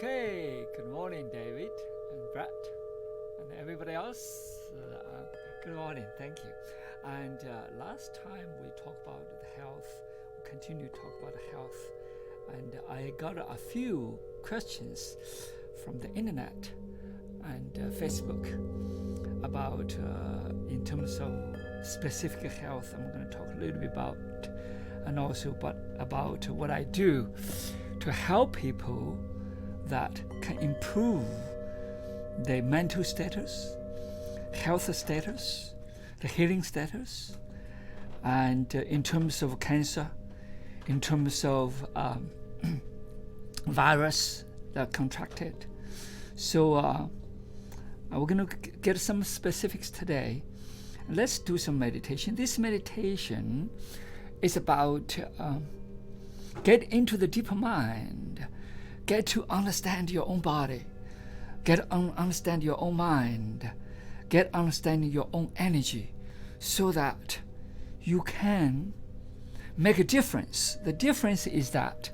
Okay, good morning, David and Brett and everybody else. Good morning, thank you. And last time we talked about the health, we continue to talk about health, and I got a few questions from the internet and Facebook about, in terms of specific health, I'm going to talk a little bit about, and also about what I do to help people that can improve their mental status, health status, the healing status, and in terms of cancer, in terms of virus that contracted. So we're going to get some specifics today. Let's do some meditation. This meditation is about get into the deeper mind, get to understand your own body, understand your own mind, get understanding your own energy, so that you can make a difference. The difference is that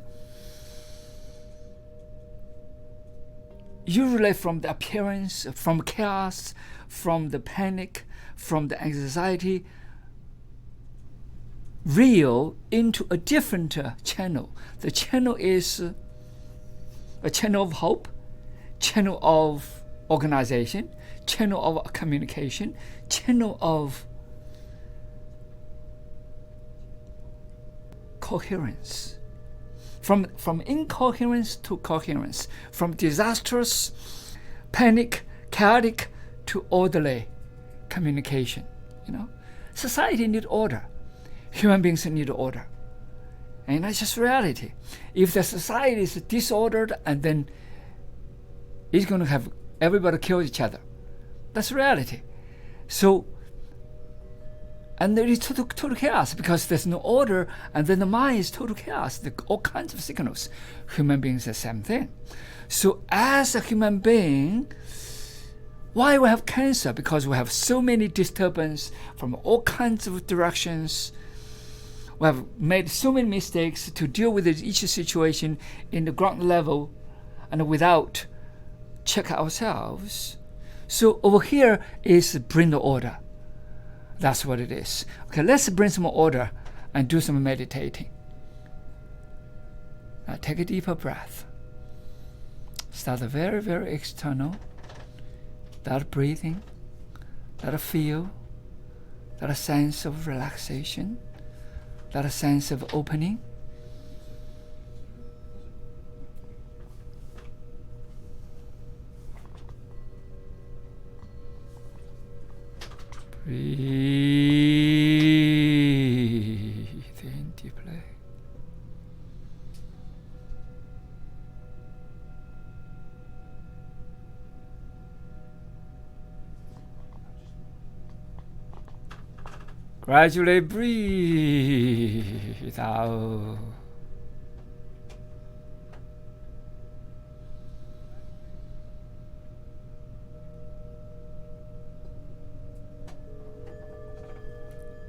usually from the appearance, from chaos, from the panic, from the anxiety, real into a different channel. The channel is a channel of hope, channel of organization, channel of communication, channel of coherence. From incoherence to coherence, from disastrous, panic, chaotic to orderly communication. Society need order. Human beings need order. And that's just reality. If the society is disordered, and then it's going to have everybody kill each other. That's reality. So, and there is total chaos because there's no order, and then the mind is total chaos. All kinds of signals. Human beings are the same thing. So as a human being, why we have cancer? Because we have so many disturbance from all kinds of directions. We have made so many mistakes to deal with each situation in the ground level and without check ourselves. So over here is bring the order. That's what it is. Okay, let's bring some order and do some meditating. Now take a deeper breath. Start very, very external. That breathing, that feel, that sense of relaxation, that sense of opening. Breathe in deeply. Gradually breathe out.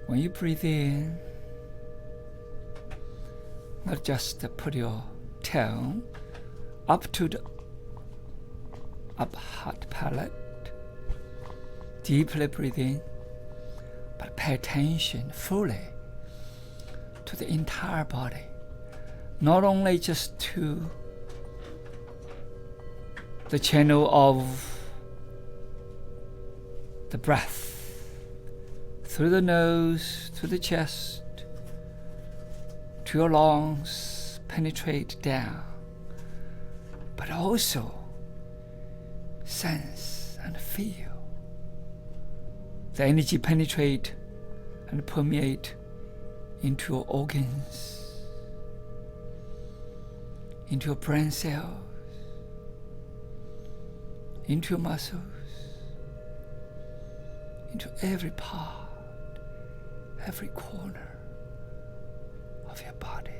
When you breathe in, not just put your tongue up to the upper heart palate, deeply breathe in, but pay attention fully to the entire body, not only just to the channel of the breath, through the nose, to the chest, to your lungs, penetrate down, but also sense and feel the energy penetrate and permeate into your organs, into your brain cells, into your muscles, into every part, every corner of your body.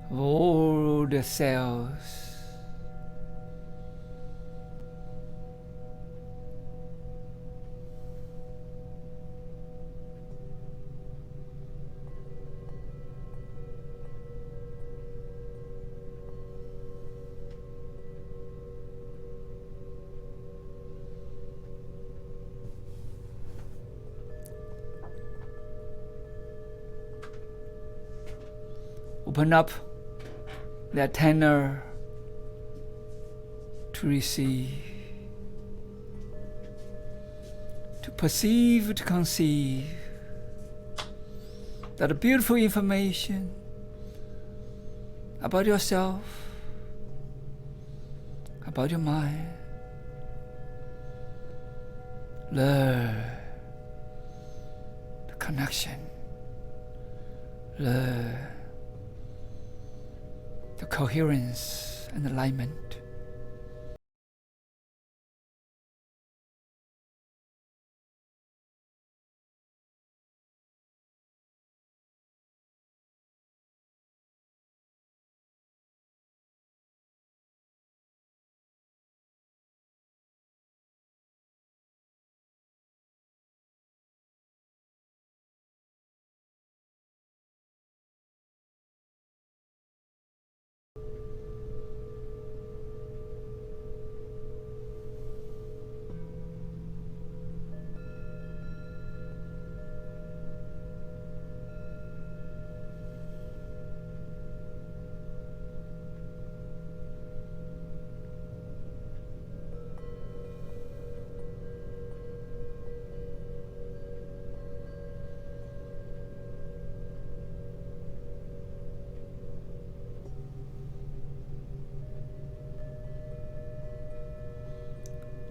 of all the cells. Open up the antenna to receive, to perceive, to conceive that beautiful information about yourself, about your mind. Learn the connection. Learn the coherence and alignment.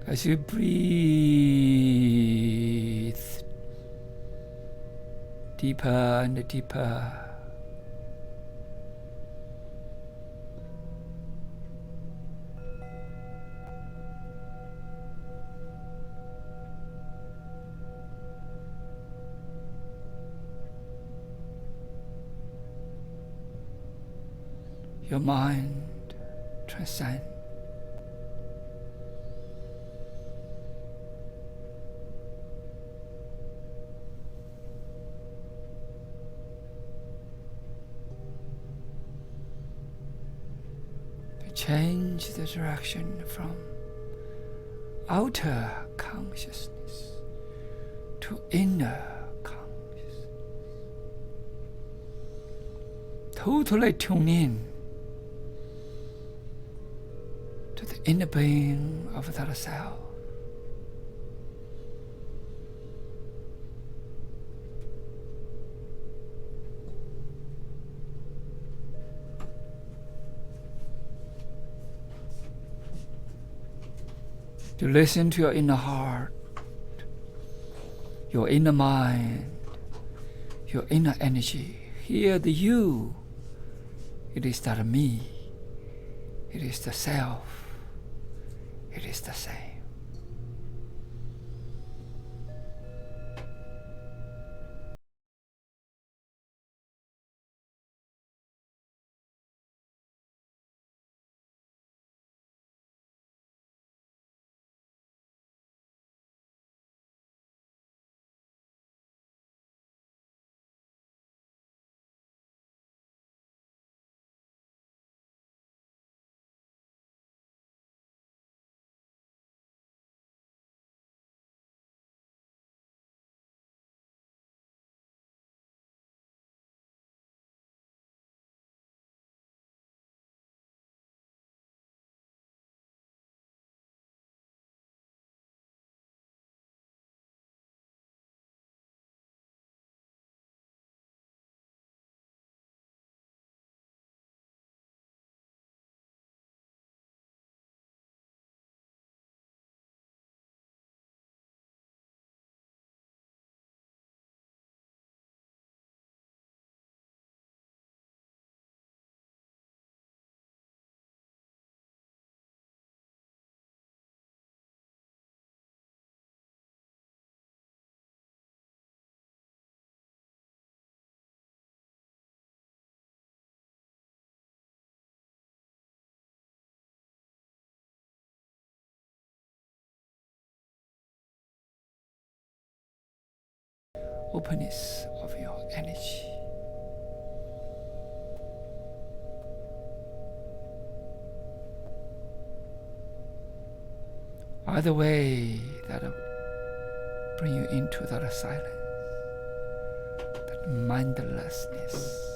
As you breathe deeper and deeper, your mind transcends. Change the direction from outer consciousness to inner consciousness. Totally tune in to the inner being of that self. To listen to your inner heart, your inner mind, your inner energy. Hear the you. It is that me. It is the self. It is the same. openness of your energy. Either way, that'll bring you into that silence, that mindlessness.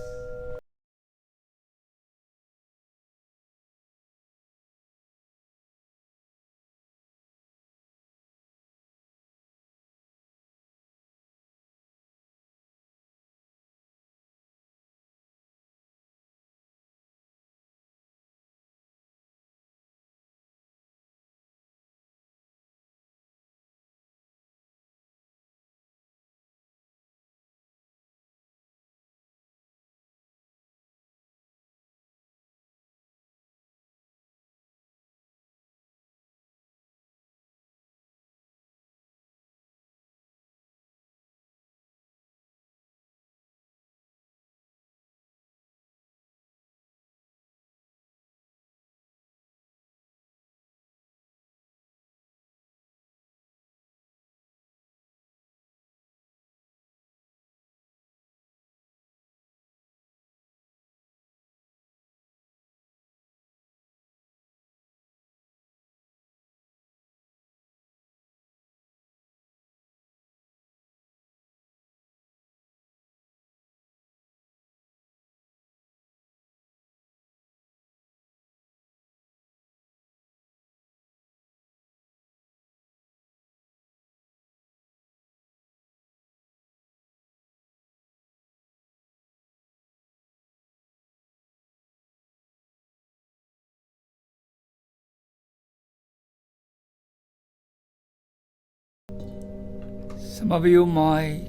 Some of you might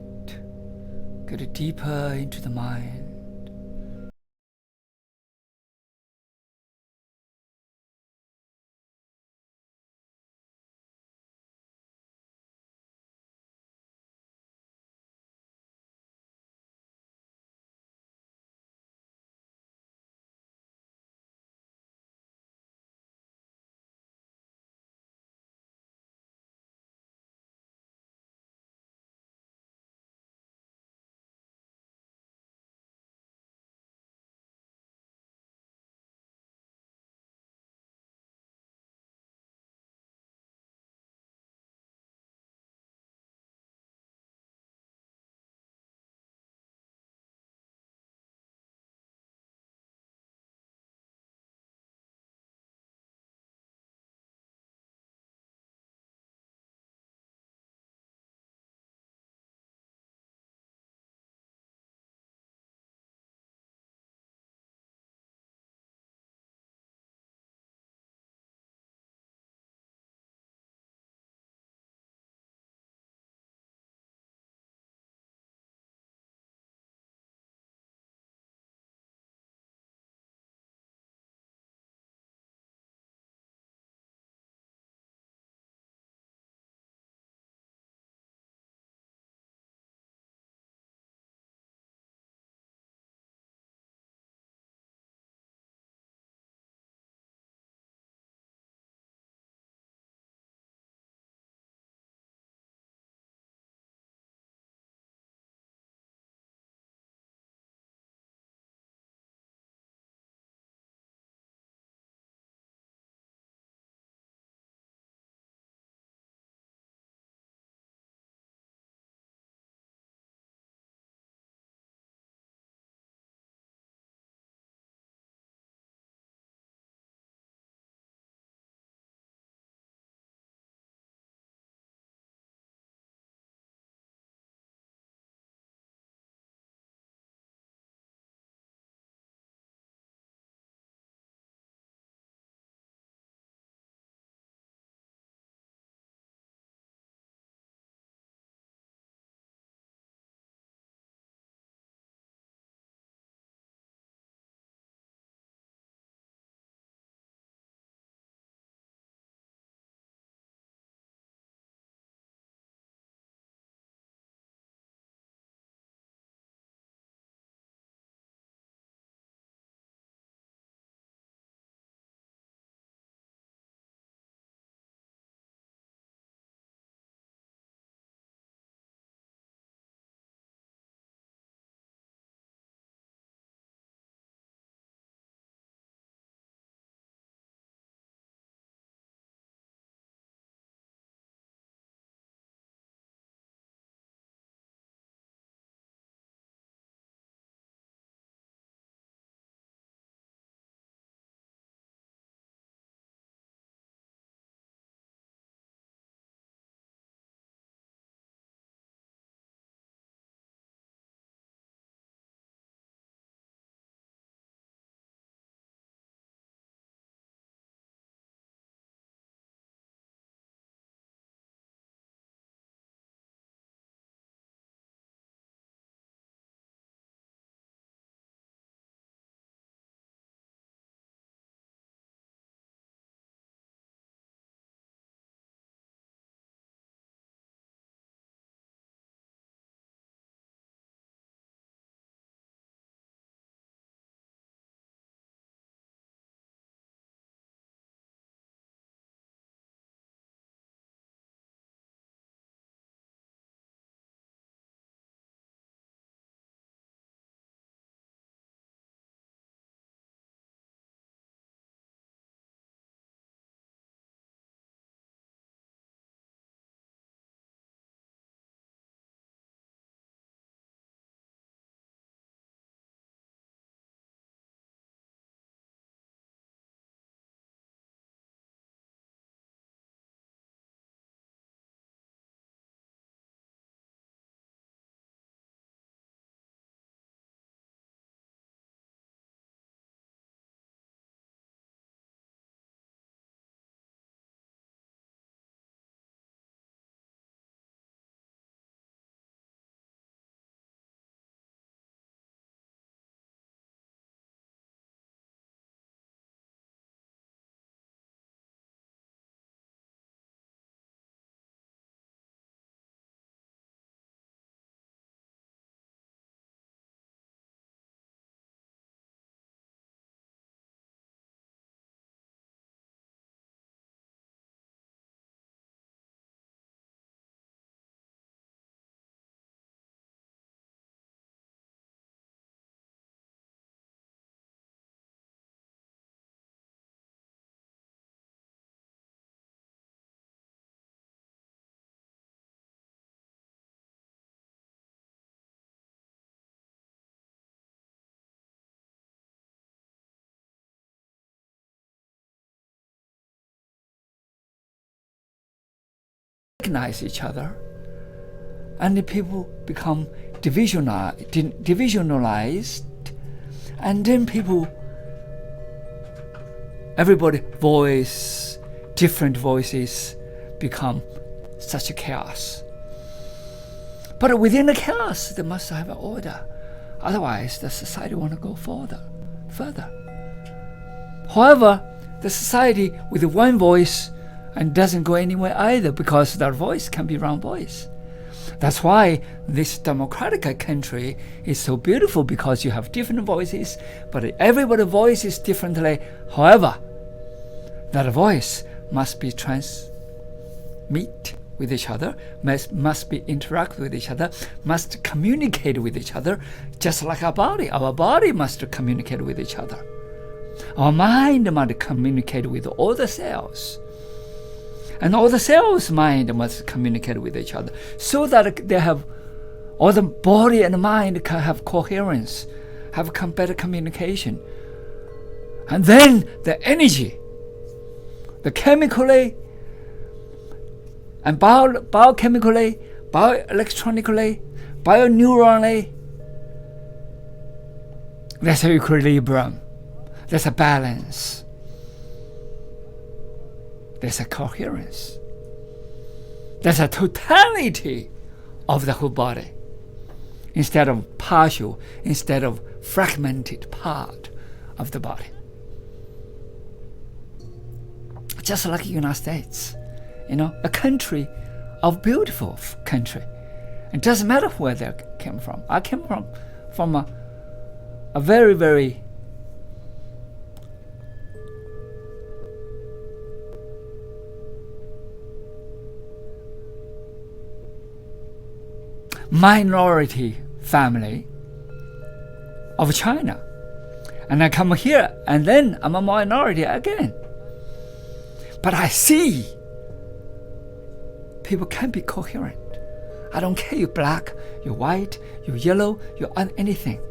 get deeper into the mind. recognize each other, and the people become divisionalized, and then different voices become such a chaos. But within the chaos, they must have an order. Otherwise, the society won't go further. However, the society with one voice and doesn't go anywhere either, because their voice can be wrong voice. That's why this democratic country is so beautiful, because you have different voices, but everybody's voice is differently. However, that voice must be transmit with each other, must be interact with each other, must communicate with each other, just like our body. Our body must communicate with each other. Our mind must communicate with all the cells. And all the cells' mind must communicate with each other, so that they have, all the body and mind can have coherence, have better communication. And then the energy, the chemically and biochemically, bioelectronically, bioneuronally, there's an equilibrium, there's a balance, there's a coherence, there's a totality of the whole body, instead of partial, instead of fragmented part of the body. Just like the United States, a country of beautiful country. It doesn't matter where they came from. I came from a very, very minority family of China. And I come here, and then I'm a minority again. But I see people can be coherent. I don't care you're black, you're white, you're yellow, you're anything.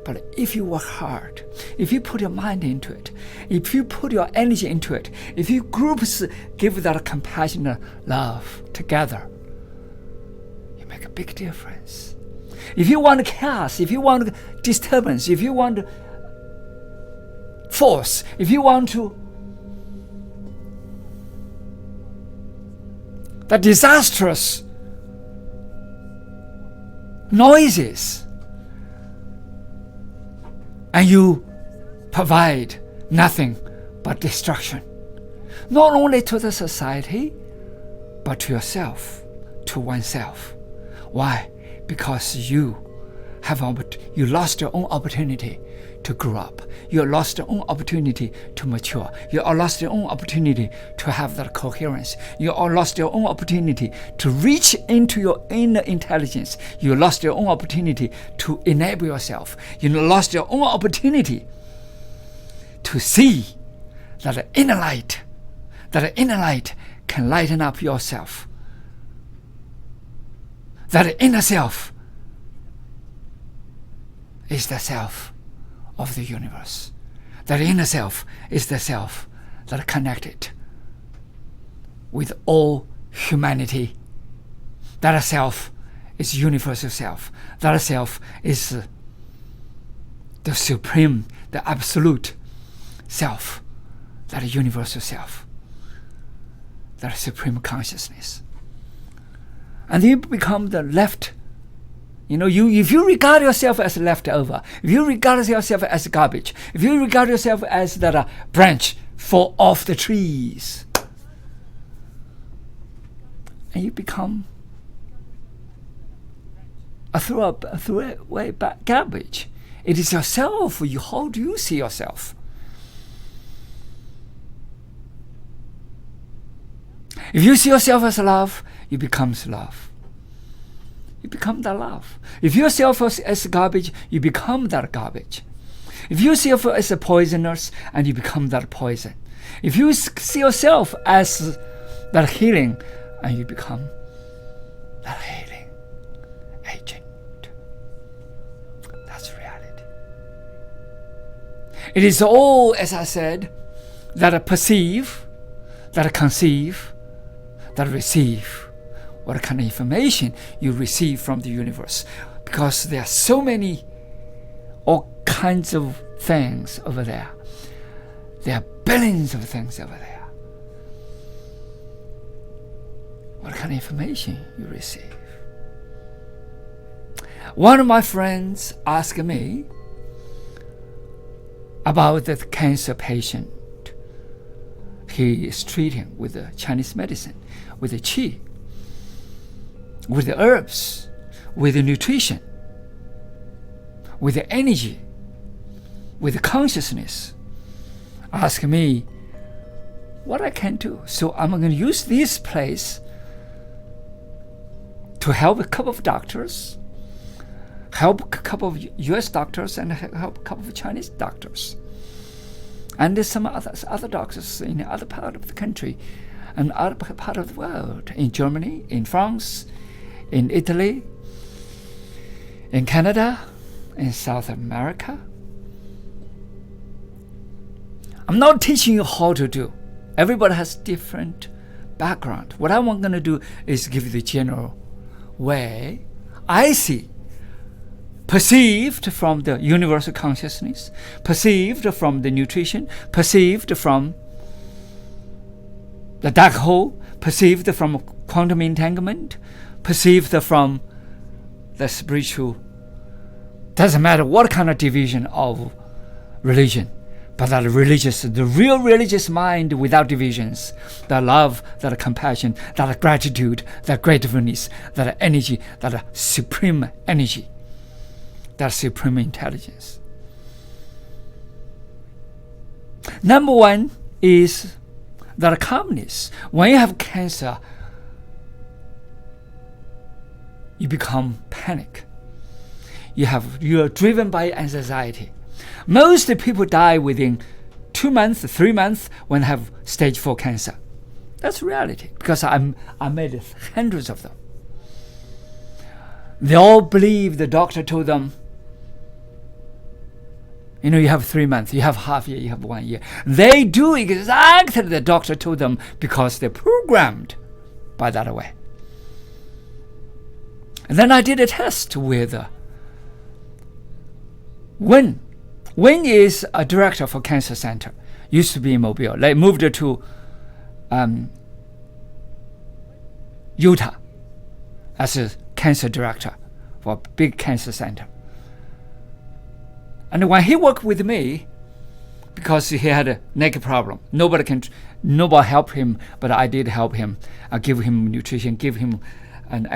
But if you work hard, if you put your mind into it, if you put your energy into it, if you groups give that compassionate love together, you make a big difference. If you want chaos, if you want disturbance, if you want force, if you want to the disastrous noises, and you provide nothing but destruction, not only to the society, but to yourself, to oneself. Why? Because you lost your own opportunity to grow up. You lost your own opportunity to mature. You lost your own opportunity to have that coherence. You lost your own opportunity to reach into your inner intelligence. You lost your own opportunity to enable yourself. You lost your own opportunity to see that inner light can lighten up yourself. That inner self is the self of the universe. That inner self is the self that connected with all humanity. That self is universal self. That self is the supreme, the absolute self, that universal self, that supreme consciousness. And you become the left. If you regard yourself as leftover, if you regard yourself as garbage, if you regard yourself as that branch fall off the trees, and you become a throwaway garbage. It is yourself. How do you see yourself? If you see yourself as love, you become love. You become that love. If you see yourself as garbage, you become that garbage. If you see yourself as a poisonous, and you become that poison. If you see yourself as that healing, and you become that healing agent. That's reality. It is all, as I said, that I perceive, that I conceive, that I receive, what kind of information you receive from the universe, because there are so many, all kinds of things over there. There are billions of things over there. What kind of information you receive? One of my friends asked me about the cancer patient he is treating with the Chinese medicine, with the qi, with the herbs, with the nutrition, with the energy, with the consciousness. Ask me what I can do. So I'm going to use this place to help a couple of doctors, help a couple of US doctors, and help a couple of Chinese doctors. And there's some other doctors in other part of the country and other part of the world, in Germany, in France, in Italy, in Canada, in South America. I'm not teaching you how to do. Everybody has different background. What I'm going to do is give you the general way I see, perceived from the universal consciousness, perceived from the nutrition, perceived from the dark hole, perceived from quantum entanglement, perceived from the spiritual. Doesn't matter what kind of division of religion, but that the real religious mind without divisions, that love, that compassion, that gratitude, that gratefulness, that energy, that supreme energy, that supreme intelligence. Number one is that calmness. When you have cancer, you become panic. You are driven by anxiety. Most people die within 2 months, 3 months when they have stage 4 cancer. That's reality, because I made hundreds of them. They all believe the doctor told them, you have 3 months, you have half year, you have 1 year. They do exactly the doctor told them because they're programmed by that way. And then I did a test with Wen. Wen is a director for cancer center. Used to be in Mobile. They moved to Utah as a cancer director for a big cancer center. And when he worked with me, because he had a neck problem, nobody helped him, but I did help him. I give him nutrition, give him an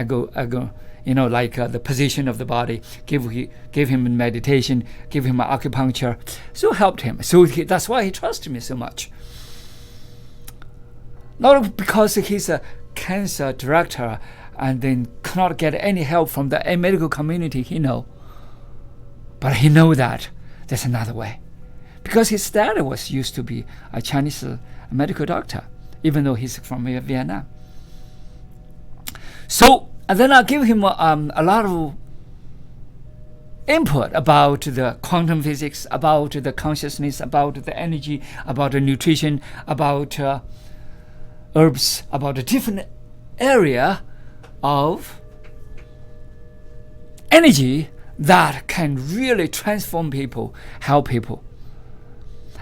the position of the body, give him meditation, give him acupuncture, so helped him. So that's why he trusted me so much. Not because he's a cancer director and then cannot get any help from the medical community, but he know that there's another way, because his dad used to be a Chinese medical doctor, even though he's from Vietnam. So. And then I give him a lot of input about the quantum physics, about the consciousness, about the energy, about the nutrition, about herbs, about a different area of energy that can really transform people, help people.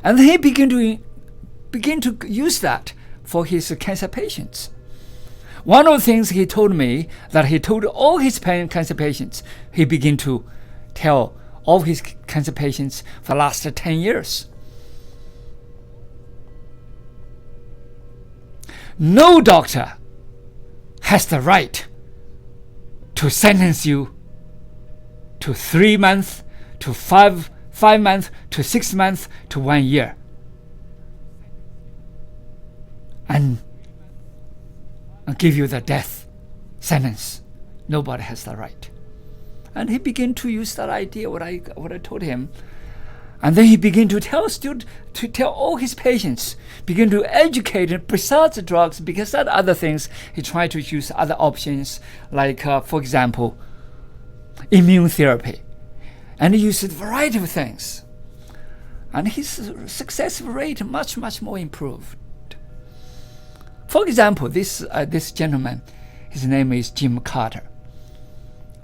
And he began to use that for his cancer patients. One of the things he told me, that he told all his cancer patients, he began to tell all his cancer patients for the last 10 years. No doctor has the right to sentence you to 3 months, to 5 months, to 6 months, to 1 year. And give you the death sentence. Nobody has the right. And he began to use that idea, what I told him. And then he began to tell all his patients, begin to educate them besides the drugs, because that other things, he tried to use other options, like, for example, immune therapy. And he used a variety of things. And his success rate much more improved. For example, this gentleman, His name is Jim Carter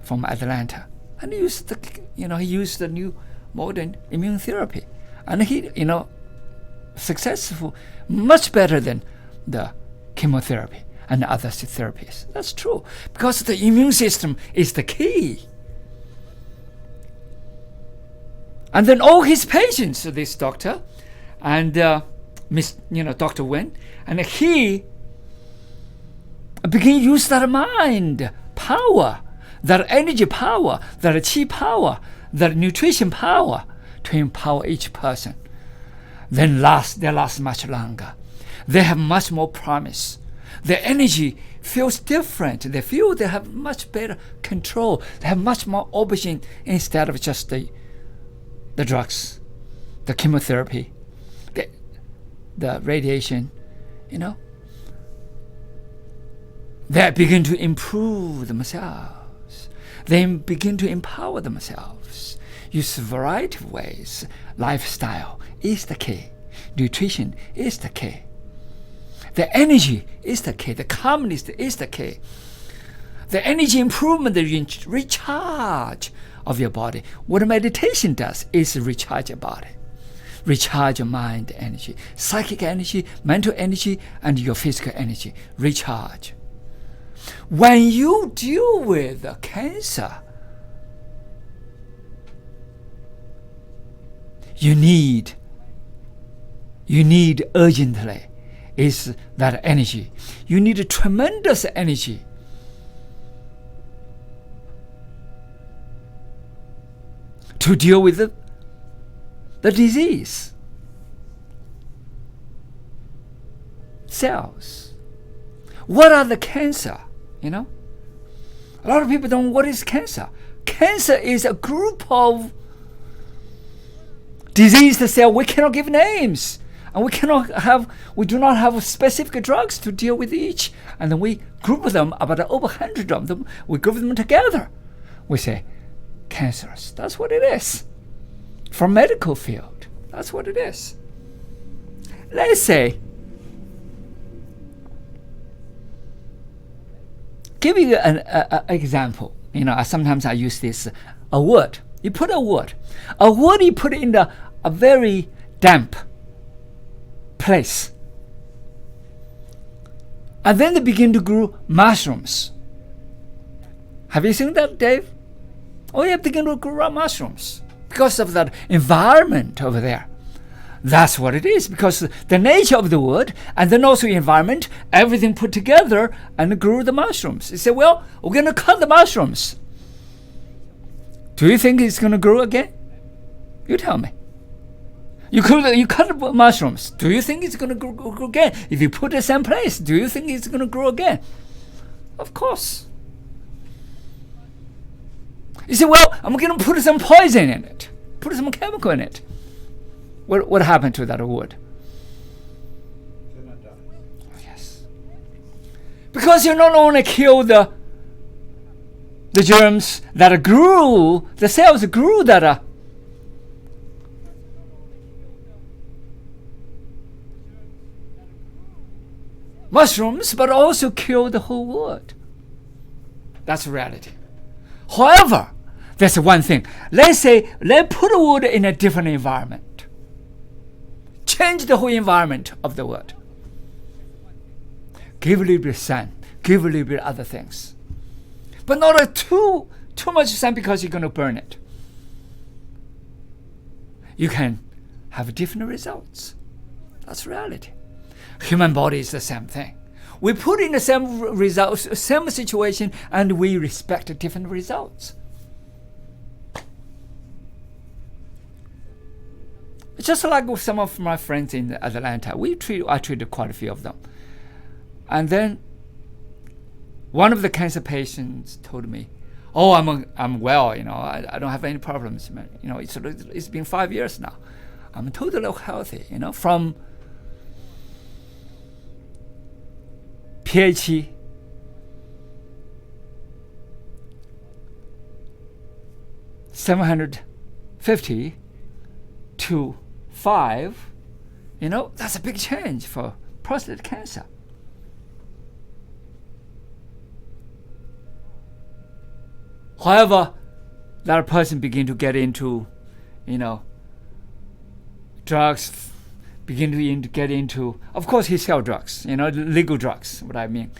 from Atlanta. And he used the new modern immune therapy. And he, successful, much better than the chemotherapy and other therapies. That's true. Because the immune system is the key. And then all his patients, this doctor, and Dr. Wen, and he began to use that mind power, that energy power, that chi power, that nutrition power to empower each person. Then they last much longer. They have much more promise. Their energy feels different. They feel they have much better control. They have much more option instead of just the drugs, the chemotherapy, the radiation, They begin to improve themselves. They begin to empower themselves. Use a variety of ways. Lifestyle is the key. Nutrition is the key. The energy is the key. The calmness is the key. The energy improvement, the recharge of your body. What meditation does is recharge your body. Recharge your mind energy, psychic energy, mental energy, and your physical energy. Recharge. When you deal with cancer, you need urgently is that energy. You need a tremendous energy to deal with the disease cells. What are the cancer? A lot of people don't know what is cancer. Cancer is a group of diseased cells. We cannot give names, and we do not have specific drugs to deal with each. And then we group them, about over 100 of them. We group them together. We say cancerous. That's what it is. From medical field, that's what it is. Let's say, give you an example. Sometimes I use this, a wood. You put a wood you put it in a very damp place. And then they begin to grow mushrooms. Have you seen that, Dave? Oh, yeah, begin to grow mushrooms because of that environment over there. That's what it is, because the nature of the wood and then also the environment, everything put together and grew the mushrooms. You say, well, we're going to cut the mushrooms. Do you think it's going to grow again? You tell me. You cut the mushrooms. Do you think it's going to grow again? If you put it in the same place, do you think it's going to grow again? Of course. You say, well, I'm going to put some poison in it, put some chemical in it. What happened to that wood? Yes. Because you not only kill the germs that grew, the cells grew that mushrooms, but also kill the whole wood. That's reality. However, there's one thing. Let's put a wood in a different environment. Change the whole environment of the wood. Give a little bit of sun. Give a little bit of other things. But not too much sun, because you're going to burn it. You can have different results. That's reality. Human body is the same thing. We put in the same results, same situation, and we expect different results. Just like with some of my friends in Atlanta, I treated quite a few of them. And then one of the cancer patients told me, "Oh, I'm well. I don't have any problems. It's been 5 years now. I'm totally healthy. From pH 750 to 5, that's a big change for prostate cancer. However, that person begin to get into, drugs, begin to get into, of course he sell drugs, legal drugs, what I mean,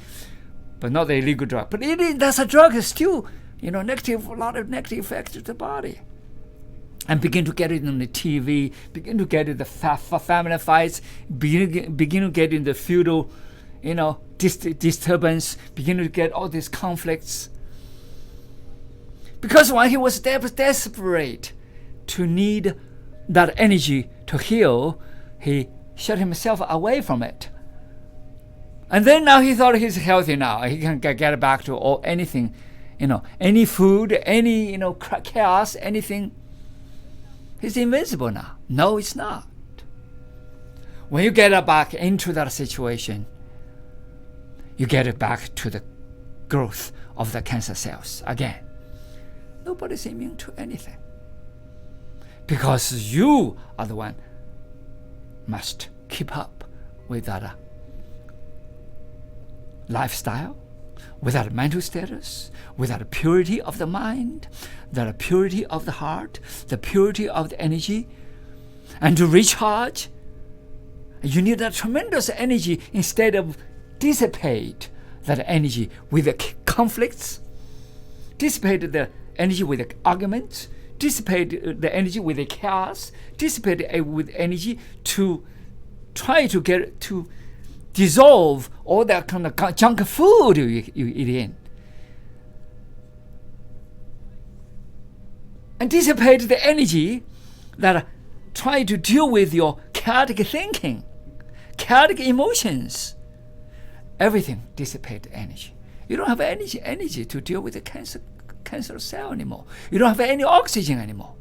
but not the illegal drug. But that's a drug is still, a lot of negative effects to the body. And begin to get it on the TV, begin to get it the family fights, begin to get in the feudal, disturbance, begin to get all these conflicts. Because when he was desperate to need that energy to heal, he shut himself away from it. And then now he thought he's healthy now. He can get back to anything, any food, any, chaos, anything. He's invincible now. No, it's not. When you get back into that situation, you get it back to the growth of the cancer cells again. Nobody's immune to anything. Because you are the one must keep up with that lifestyle, with that mental status, with that purity of the mind, that purity of the heart, the purity of the energy. And to recharge, you need that tremendous energy instead of dissipate that energy with the conflicts, dissipate the energy with the arguments, dissipate the energy with the chaos, dissipate it with energy to try to get to dissolve all that kind of junk food you eat in. And dissipate the energy that try to deal with your chaotic thinking, chaotic emotions. Everything dissipate energy. You don't have energy to deal with the cancer cell anymore. You don't have any oxygen anymore.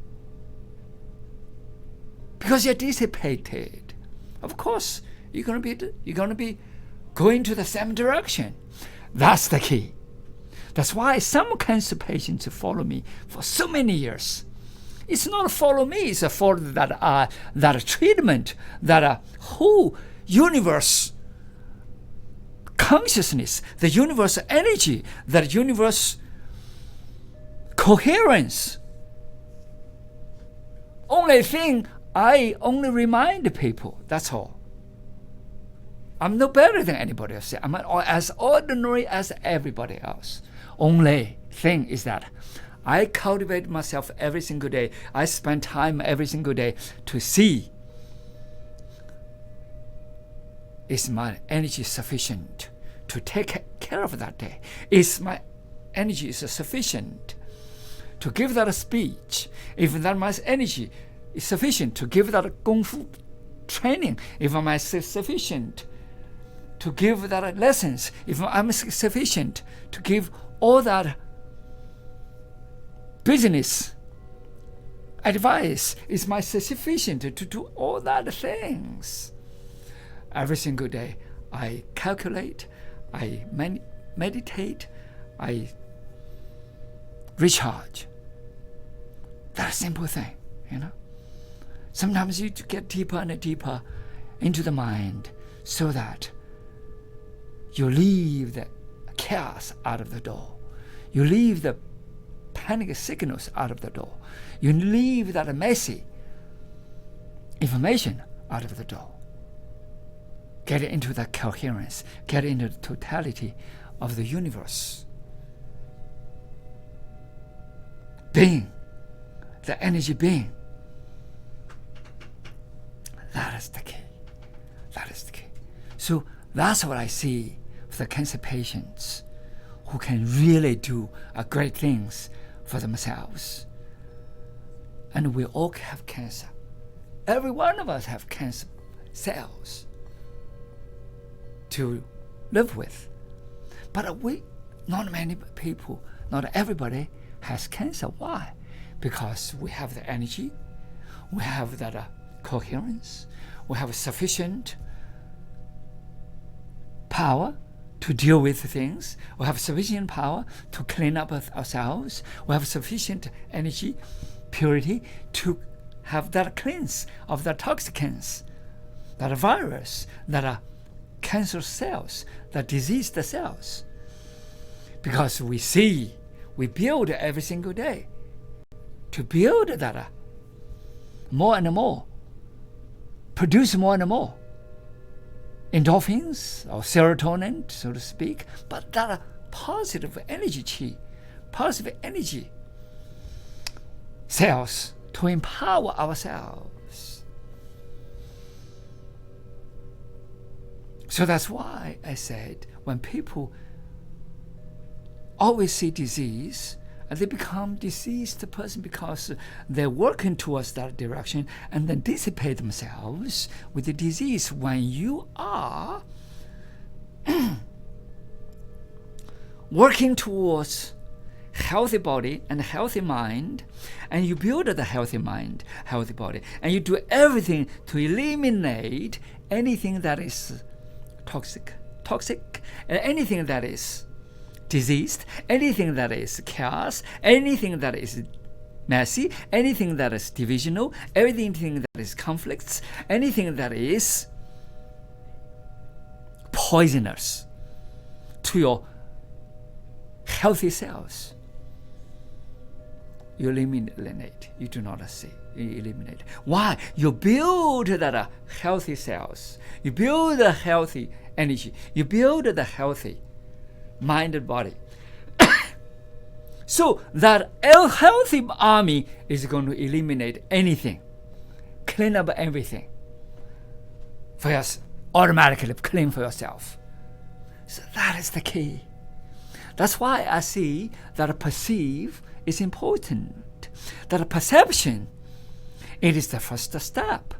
Because you're dissipated. Of course, you're gonna be going to the same direction. That's the key. That's why some cancer patients follow me for so many years. It's not follow me, it's follow that treatment, that whole universe consciousness, the universe energy, that universe coherence. Only thing I only remind people, that's all. I'm no better than anybody else. I'm as ordinary as everybody else. Only thing is that I cultivate myself every single day. I spend time every single day to see, is my energy sufficient to take care of that day? Is my energy sufficient to give that a speech? If that my energy is sufficient to give that Kung Fu training, if I'm sufficient to give that lessons, if I'm sufficient to give all that business advice, is my sufficient to do all that things? Every single day I calculate, I meditate, I recharge. That simple thing, Sometimes you get deeper and deeper into the mind so that you leave the chaos out of the door. You leave the panic signals out of the door. You leave that messy information out of the door. Get into the coherence. Get into the totality of the universe. Being, the energy being. That is the key. That is the key. So that's what I see for the cancer patients who can really do great things for themselves. And we all have cancer. Every one of us have cancer cells to live with. But not many people, not everybody has cancer. Why? Because we have the energy, we have that coherence, we have sufficient power to deal with things. We have sufficient power to clean up ourselves. We have sufficient energy, purity to have that cleanse of the toxicants, that virus, that cancer cells, that diseased cells. Because we see, we build every single day to build that more and more, produce more and more endorphins or serotonin, so to speak, but that positive energy chi, positive energy cells to empower ourselves. So that's why I said when people always see disease, and they become diseased person because they're working towards that direction and then dissipate themselves with the disease. When you are working towards healthy body and healthy mind, and you build the healthy mind, healthy body, and you do everything to eliminate anything that is toxic, and anything that is diseased, anything that is chaos, anything that is messy, anything that is divisional, everything that is conflicts, anything that is poisonous to your healthy cells. You eliminate. You do not see. You eliminate. Why? You build that healthy cells. You build a healthy energy. You build the healthy mind and body. So that a healthy army is going to eliminate anything, clean up everything for us, automatically clean for yourself. So that is the key. That's why I see that perceive is important. That perception, it is the first step.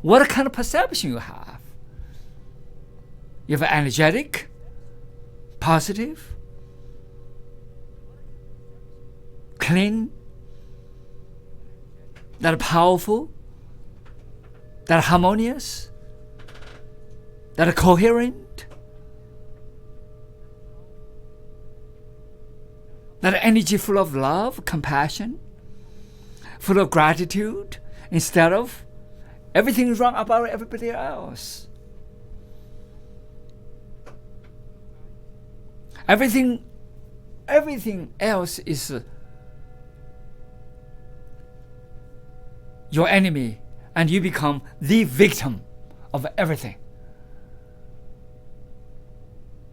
What kind of perception you have? You have energetic, positive, clean, that are powerful, that are harmonious, that are coherent, that are energy full of love, compassion, full of gratitude, instead of everything is wrong about everybody else. Everything else is your enemy, and you become the victim of everything.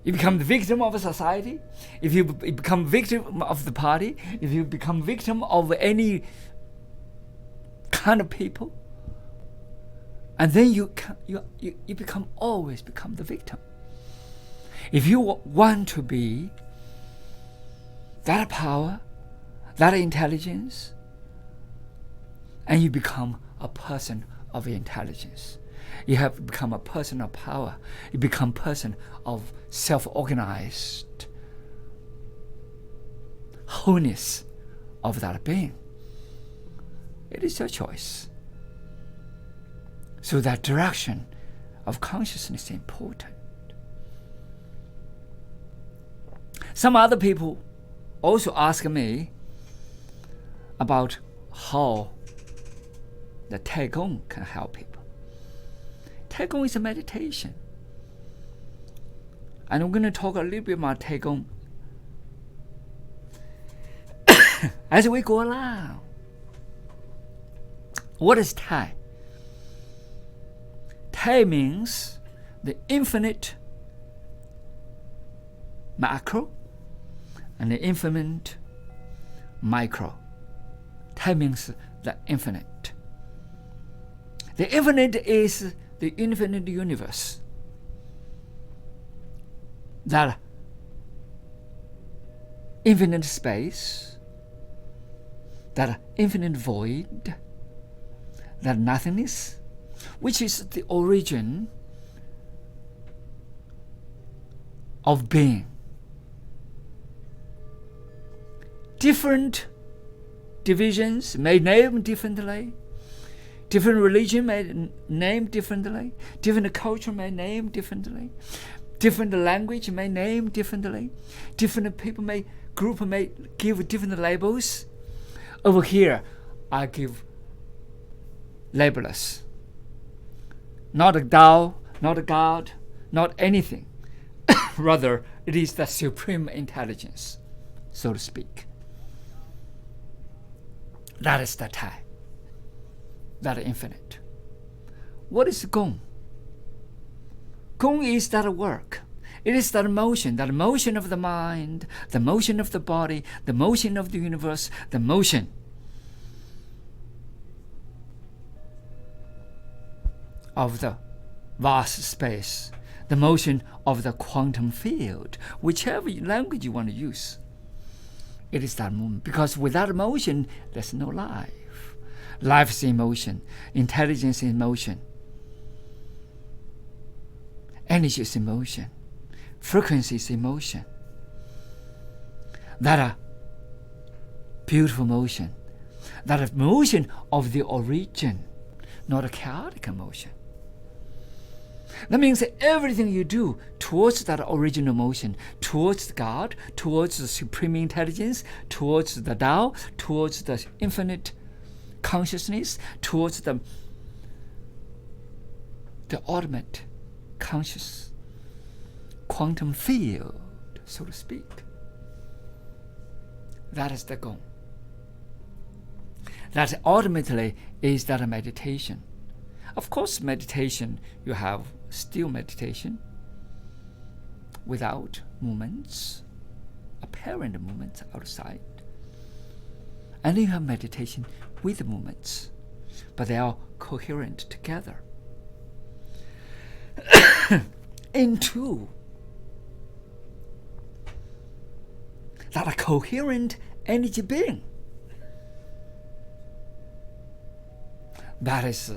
You become the victim of a society. If you become victim of the party, if you become victim of any kind of people, and then you always become the victim. If you want to be that power, that intelligence, and you become a person of intelligence, you have become a person of power, you become a person of self-organized wholeness of that being. It is your choice. So that direction of consciousness is important. Some other people also ask me about how the Taigong can help people. Taigong is a meditation. And I'm going to talk a little bit about Taigong as we go along. What is Tai? Tai means the infinite macro and the infinite micro. Tai means the infinite. The infinite is the infinite universe. That infinite space, that infinite void, that nothingness, which is the origin of being. Different divisions may name differently. Different religion may name differently. Different culture may name differently. Different language may name differently. Different people group may give different labels. Over here, I give labelless. Not a Tao, not a God, not anything. Rather, it is the supreme intelligence, so to speak. That is the Tai, that infinite. What is Gong? Gong is that work. It is that motion of the mind, the motion of the body, the motion of the universe, the motion of the vast space, the motion of the quantum field, whichever language you want to use. It is that movement, because without motion, there's no life. Life is in motion, intelligence is in motion, energy is in motion, frequency is in motion. That beautiful motion, that motion of the origin, not a chaotic motion. That means that everything you do towards that original motion, towards God, towards the supreme intelligence, towards the Tao, towards the infinite consciousness, towards the ultimate conscious quantum field, so to speak. That is the goal. That ultimately is that a meditation. Of course, meditation, you have still meditation without movements, apparent movements outside. And then you have meditation with movements, but they are coherent together into that a coherent energy being. That is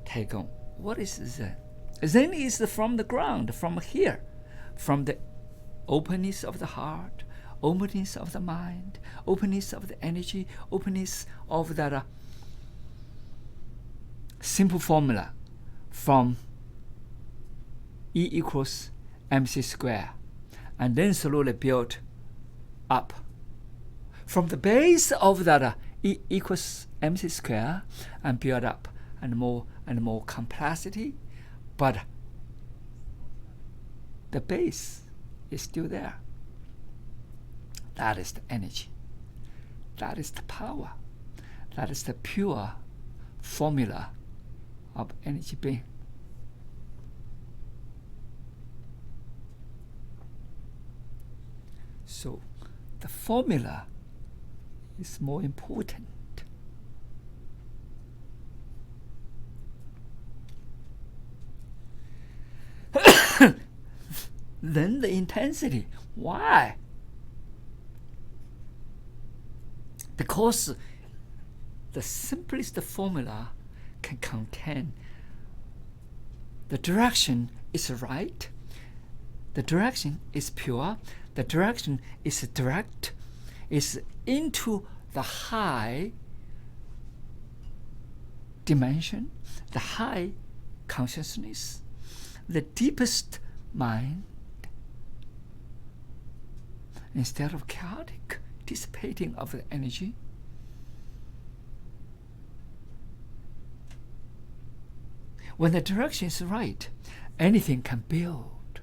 Taigong. What is Zen? Zen is from the ground, from here, from the openness of the heart, openness of the mind, openness of the energy, openness of that simple formula from E equals mc square, and then slowly build up. From the base of that E equals mc square and build up and more complexity, but the base is still there. That is the energy. That is the power. That is the pure formula of energy being. So the formula is more important. Then the intensity. Why? Because the simplest formula can contain the direction is right, the direction is pure, the direction is direct, is into the high dimension, the high consciousness, the deepest mind, instead of chaotic dissipating of the energy. When the direction is right, anything can build.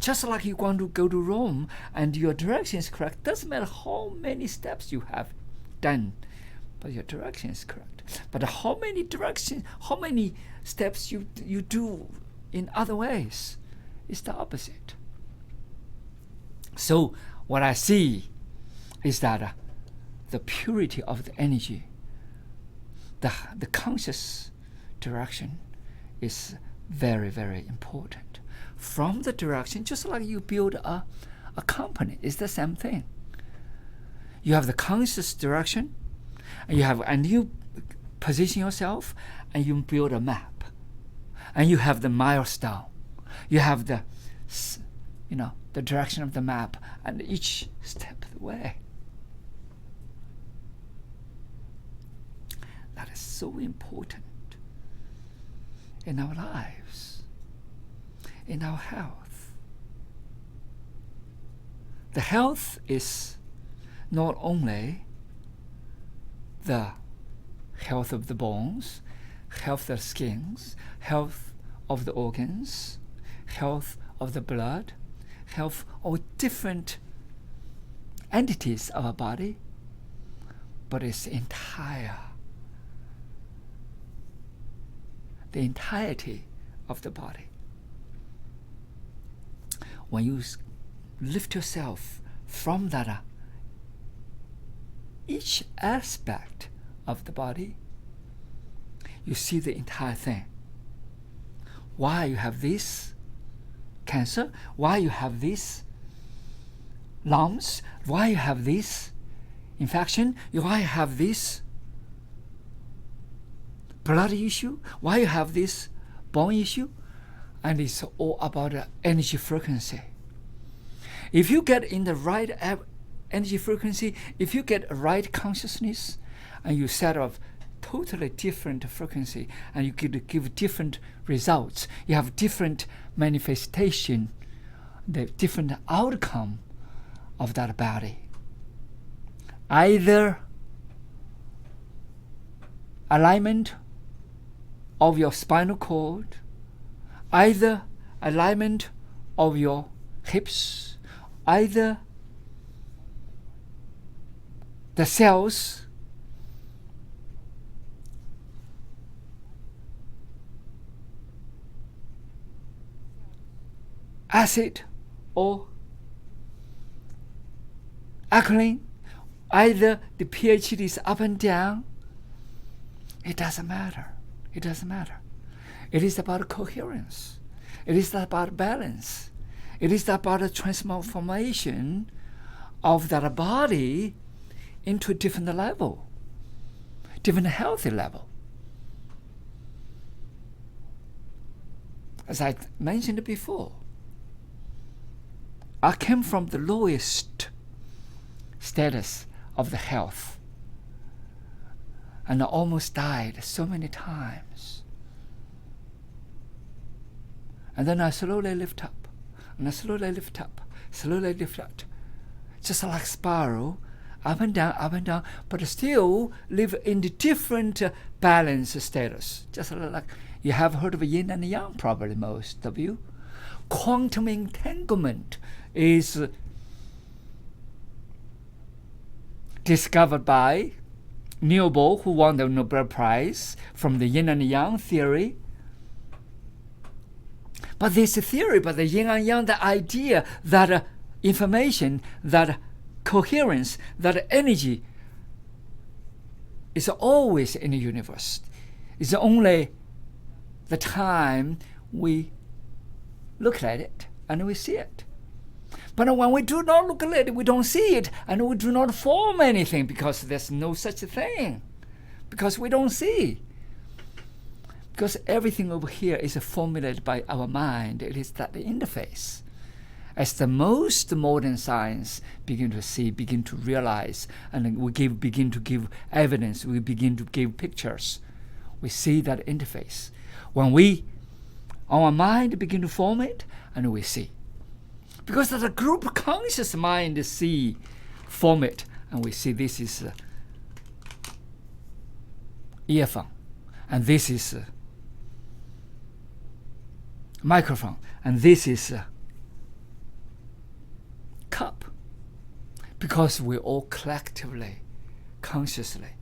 Just like you want to go to Rome and your direction is correct, doesn't matter how many steps you have done, but your direction is correct. But how many steps you do in other ways is the opposite. So what I see is that the purity of the energy, the conscious direction is very, very important. From the direction, just like you build a company, it's the same thing. You have the conscious direction, and you position yourself, and you build a map, and you have the milestone. You have the direction of the map, and each step of the way. That is so important in our lives, in our health. The health is not only the health of the bones, health of the skins, health of the organs, health of the blood, health of different entities of our body, but it's the entirety of the body. When you lift yourself from that, each aspect of the body, you see the entire thing. Why you have this cancer, why you have this lumps, why you have this infection, why you have this blood issue, why you have this bone issue, and it's all about the energy frequency. If you get in the right energy frequency, if you get a right consciousness, and you set up totally different frequency, and you give different results, you have different manifestation, the different outcome of that body. Either alignment of your spinal cord, either alignment of your hips, either the cells acid or alkaline, either the pH is up and down, it doesn't matter. It doesn't matter. It is about coherence. It is about balance. It is about the transformation of that body into a different level, different healthy level. As I mentioned before, I came from the lowest status of the health, and I almost died so many times. And then I slowly lift up, and I slowly lift up, slowly lift up, just like spiral, up and down, but still live in the different balance status. Just like you have heard of yin and yang, probably most of you. Quantum entanglement is discovered by Niels Bohr, who won the Nobel Prize from the yin and yang theory. But this theory, but the yin and yang, the idea that information, that coherence, that energy is always in the universe. It's only the time we look at it and we see it. But when we do not look at it, we don't see it, and we do not form anything because there's no such thing. Because we don't see. Because everything over here is formulated by our mind. It is that interface. As the most modern science begin to see, begin to realize, and we begin to give evidence, we begin to give pictures, we see that interface. When our mind begin to form it, and we see. Because the group conscious mind form it, and we see this is earphone, and this is microphone, and this is cup. Because we all collectively, consciously,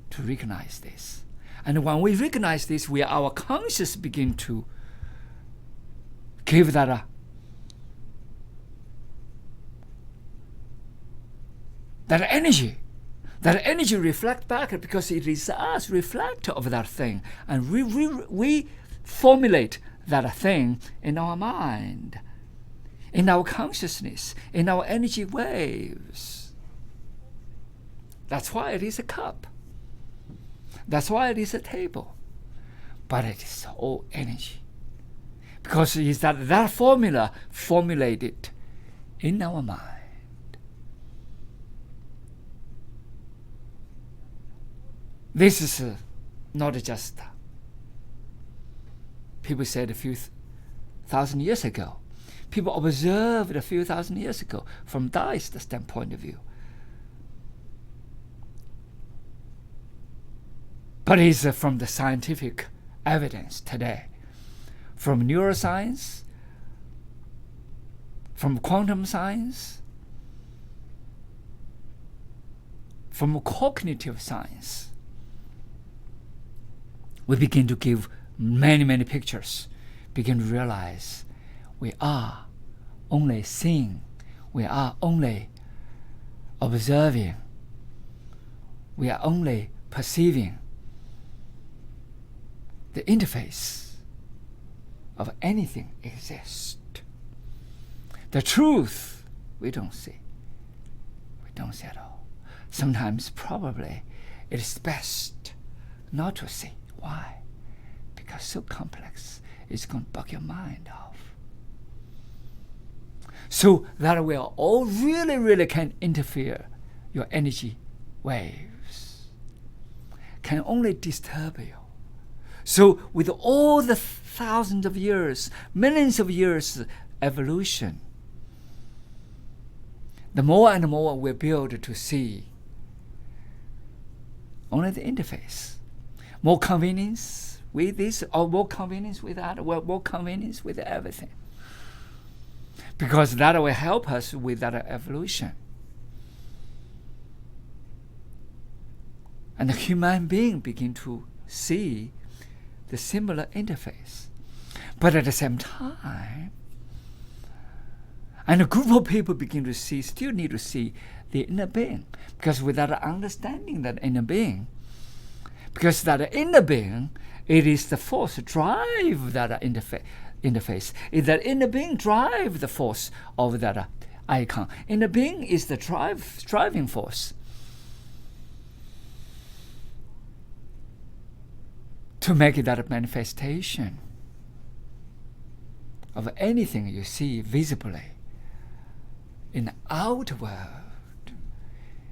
to recognize this. And when we recognize this, our conscious begin to give that energy. That energy reflect back because it is us reflect of that thing, and we formulate that thing in our mind, in our consciousness, in our energy waves. That's why it is a cup. That's why it is a table. But it is all energy. Because it is that formula formulated in our mind. This is not just people said a few thousand years ago. People observed a few thousand years ago from Taoist standpoint of view. But it's from the scientific evidence today, from neuroscience, from quantum science, from cognitive science, we begin to give many, many pictures, begin to realize we are only seeing, we are only observing, we are only perceiving the interface of anything exists. The truth we don't see. We don't see at all. Sometimes probably it is best not to see. Why? Because so complex, it's going to bug your mind off. So that we are all really, really can interfere your energy waves. Can only disturb you. So with all the thousands of years, millions of years evolution, the more and more we build to see only the interface. More convenience with this, or more convenience with that, or more convenience with everything. Because that will help us with that evolution. And the human being begin to see the similar interface. But at the same time, and a group of people begin to see, still need to see the inner being. Because without understanding that inner being, because that inner being, it is the force drive that interface. Is that inner being drive the force of that icon. Inner being is the driving force to make that manifestation of anything you see visibly in the outer world,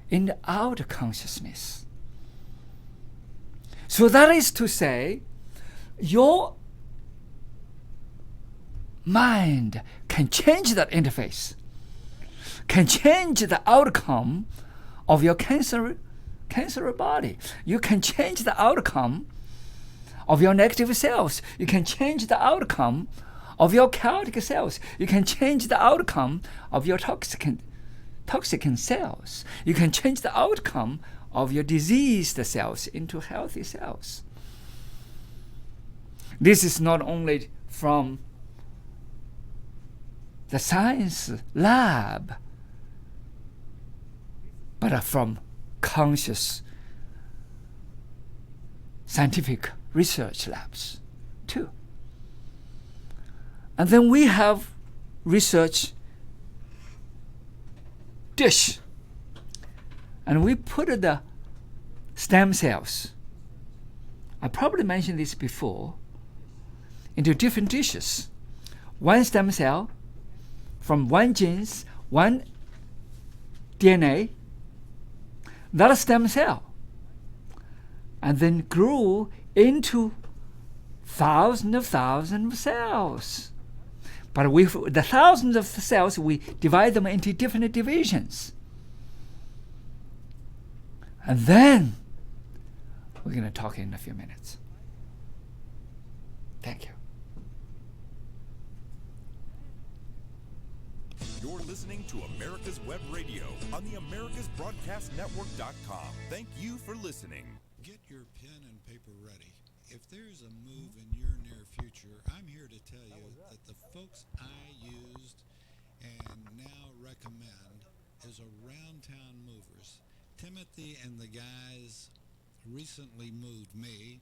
in the outer consciousness. So that is to say, your mind can change that interface, can change the outcome of your cancer body. You can change the outcome of your negative cells. You can change the outcome of your chaotic cells. You can change the outcome of your toxic cells. You can change the outcome of your diseased cells into healthy cells. This is not only from the science lab, but from conscious scientific research labs too. And then we have research dish, and we put the stem cells, I probably mentioned this before, into different dishes. One stem cell from one genes, one DNA, that stem cell, and then grew into thousands of cells. But with the thousands of cells, we divide them into different divisions. And then we're going to talk in a few minutes. Thank you. You're listening to America's Web Radio on the AmericasBroadcastNetwork.com. Thank you for listening. Get your pen and paper ready. If there's a move in your near future, I'm here to tell you that the folks I used and now recommend is Around Town Movers. Timothy and the guys recently moved me